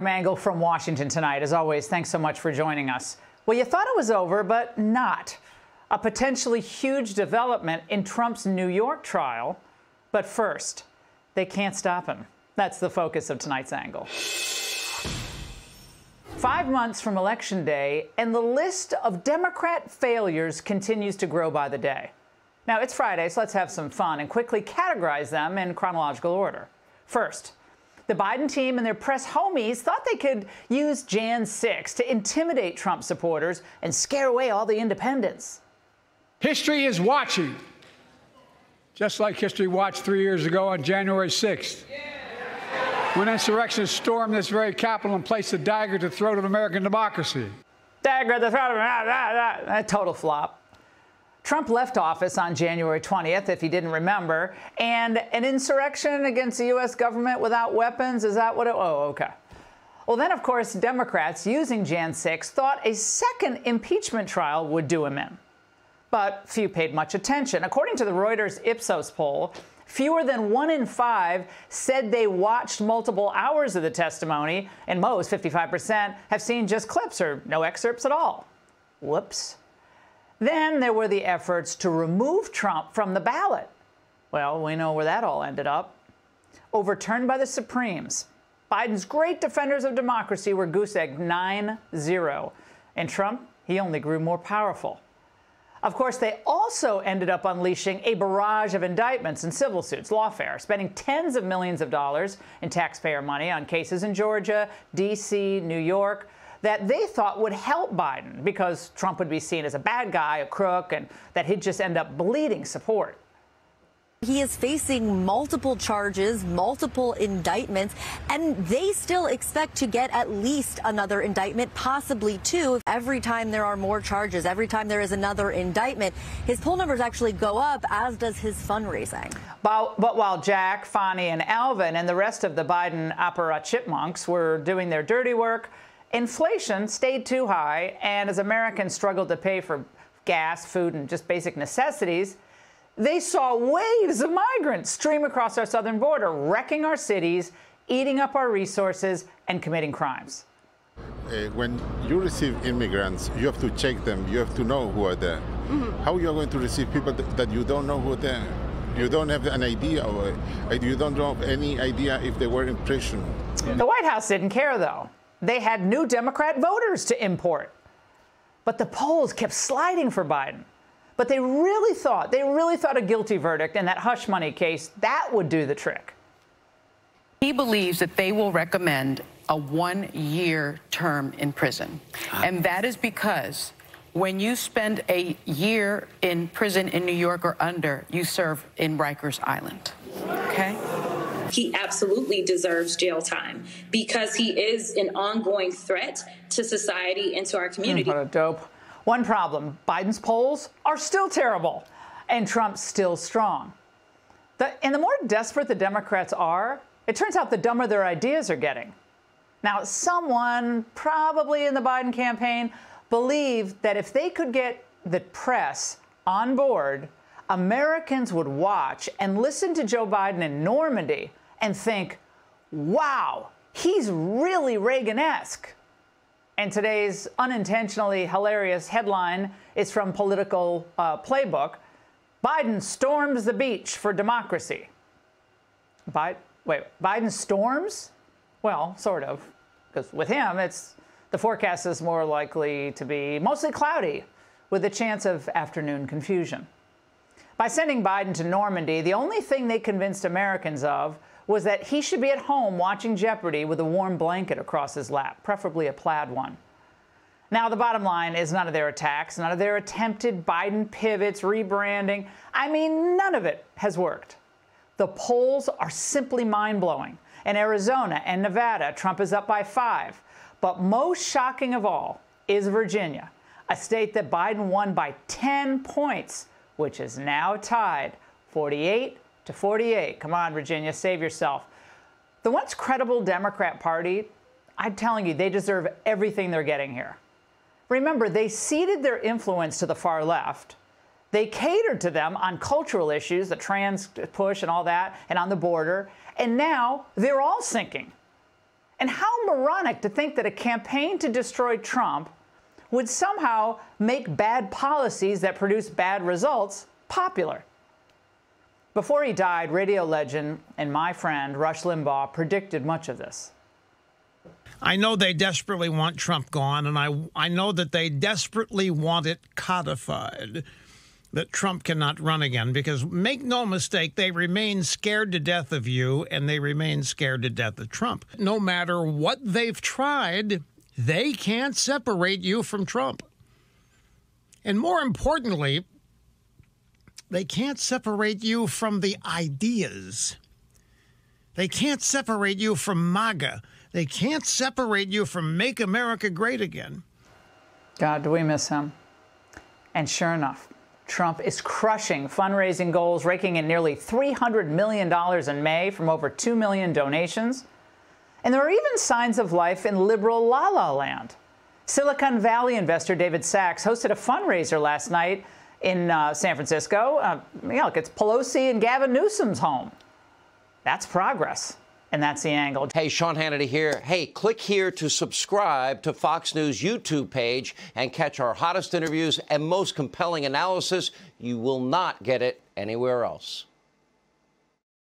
Angle from Washington tonight. As always, thanks so much for joining us. Well, you thought it was over, but not. A potentially huge development in Trump's New York trial. But first, they can't stop him. That's the focus of tonight's Angle. 5 months from Election Day, and the list of Democrat failures continues to grow by the day. Now, it's Friday, so let's have some fun and quickly categorize them in chronological order. First, the Biden team and their press homies thought they could use Jan 6 to intimidate Trump supporters and scare away all the independents. History is watching, just like history watched 3 years ago on January 6th, when insurrectionists stormed this very Capitol and placed a dagger to the throat of American democracy. Dagger at the throat of a total flop. Trump left office on January 20th, if you didn't remember, and an insurrection against the U.S. government without weapons, is that what it, oh, okay. Well, then, of course, Democrats using Jan 6 thought a second impeachment trial would do him in. But few paid much attention. According to the Reuters Ipsos poll, fewer than 1 in 5 said they watched multiple hours of the testimony, and most, 55%, have seen just clips or no excerpts at all. Whoops. Then there were the efforts to remove Trump from the ballot. Well, we know where that all ended up. Overturned by the Supremes. Biden's great defenders of democracy were goose-egged 9-0. And Trump, he only grew more powerful. Of course, they also ended up unleashing a barrage of indictments and civil suits, lawfare, spending tens of millions of dollars in taxpayer money on cases in Georgia, D.C., New York, that they thought would help Biden because Trump would be seen as a bad guy, a crook, and that he'd just end up bleeding support. He is facing multiple charges, multiple indictments, and they still expect to get at least another indictment, possibly two. Every time there are more charges, every time there is another indictment, his poll numbers actually go up, as does his fundraising. But while Jack, Fonnie, and Alvin and the rest of the Biden opera chipmunks were doing their dirty work, inflation stayed too high, and as Americans struggled to pay for gas, food, and just basic necessities, they saw waves of migrants stream across our southern border, wrecking our cities, eating up our resources, and committing crimes. When you receive immigrants, you have to check them. You have to know who are there. How are you going to receive people that you don't know who are there? You don't have an idea of it. You don't have any idea if they were in prison. The White House didn't care, though. They had new Democrat voters to import. But the polls kept sliding for Biden. But they really thought a guilty verdict in that hush money case, that would do the trick. He believes that they will recommend a 1-year term in prison. And that is because when you spend a year in prison in New York or under, you serve in Rikers Island. Okay? He absolutely deserves jail time because he is an ongoing threat to society and to our community. What a dope. One problem, Biden's polls are still terrible, and Trump's still strong. And the more desperate the Democrats are, it turns out the dumber their ideas are getting. Now, someone, probably in the Biden campaign, believed that if they could get the press on board, Americans would watch and listen to Joe Biden in Normandy and think, wow, he's really Reagan-esque. And today's unintentionally hilarious headline is from Political Playbook. Biden storms the beach for democracy. Biden storms? Well, sort of. Because with him, the forecast is more likely to be mostly cloudy with a chance of afternoon confusion. By sending Biden to Normandy, the only thing they convinced Americans of was that he should be at home watching Jeopardy with a warm blanket across his lap, preferably a plaid one. Now, the bottom line is none of their attacks, none of their attempted Biden pivots, rebranding. I mean, none of it has worked. The polls are simply mind-blowing. In Arizona and Nevada, Trump is up by 5. But most shocking of all is Virginia, a state that Biden won by 10 points, which is now tied 48-48. Come on, Virginia, save yourself. The once credible Democrat Party, I'm telling you, they deserve everything they're getting here. Remember, they ceded their influence to the far left. They catered to them on cultural issues, the trans push and all that, and on the border. And now they're all sinking. And how moronic to think that a campaign to destroy Trump would somehow make bad policies that produce bad results popular. Before he died, radio legend and my friend Rush Limbaugh predicted much of this. I know they desperately want Trump gone, and I know that they desperately want it codified, that Trump cannot run again, because make no mistake, they remain scared to death of you, and they remain scared to death of Trump. No matter what they've tried, they can't separate you from Trump. And more importantly, they can't separate you from the ideas. They can't separate you from MAGA. They can't separate you from Make America Great Again. God, do we miss him? And sure enough, Trump is crushing fundraising goals, raking in nearly $300 million in May from over 2 million donations. And there are even signs of life in liberal La La Land. Silicon Valley investor David Sachs hosted a fundraiser last night in San Francisco. Look, it's Pelosi and Gavin Newsom's home. That's progress. And that's The Angle. Hey, Sean Hannity here. Hey, click here to subscribe to Fox News YouTube page and catch our hottest interviews and most compelling analysis. You will not get it anywhere else.